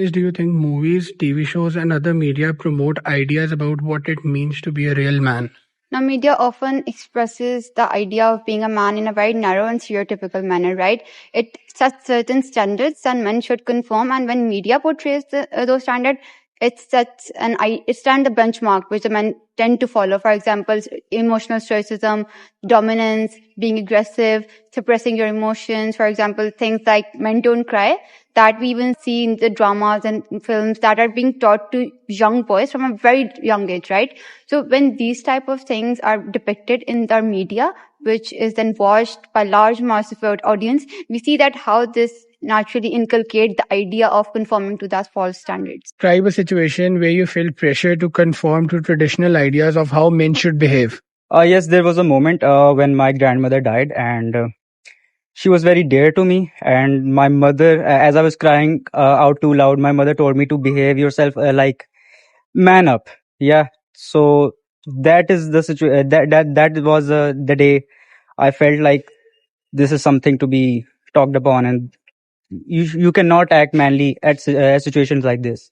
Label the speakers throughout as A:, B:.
A: Do you think movies, TV shows, and other media promote ideas about what it means to be a real man?
B: Now, media often expresses the idea of being a man in a very narrow and stereotypical manner, right? It sets certain standards that men should conform, and when media portrays those standards, it sets the benchmark which the men tend to follow. For example, emotional stoicism, dominance, being aggressive, suppressing your emotions. For example, things like men don't cry, that we even see in the dramas and films that are being taught to young boys from a very young age, right? So when these type of things are depicted in the media, which is then watched by large mass of audience, we see that how this naturally inculcate the idea of conforming to those false standards.
A: Describe a situation where you felt pressure to conform to traditional ideas of how men should behave.
C: Yes, there was a moment when my grandmother died, and she was very dear to me. And my mother, as I was crying out too loud, my mother told me to behave yourself, like man up. Yeah. So that is the situation. That was the day I felt like this is something to be talked upon, and you cannot act manly at situations like this.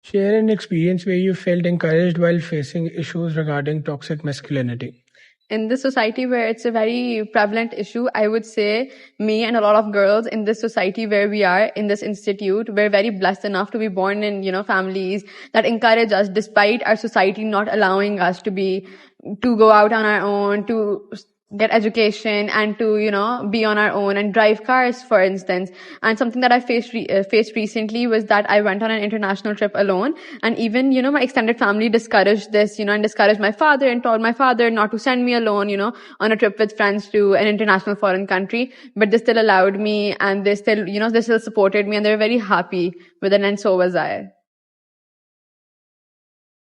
A: Share an experience where you felt encouraged while facing issues regarding toxic masculinity.
D: In this society where it's a very prevalent issue, I would say me and a lot of girls in this society where we are in this institute, we're very blessed enough to be born in, families that encourage us despite our society not allowing us to go out on our own, to get education and to, be on our own and drive cars, for instance. And something that I faced recently was that I went on an international trip alone. And even, my extended family discouraged this, and discouraged my father and told my father not to send me alone, on a trip with friends to an international foreign country. But they still allowed me, and they still, they still supported me, and they were very happy with it, and so was I.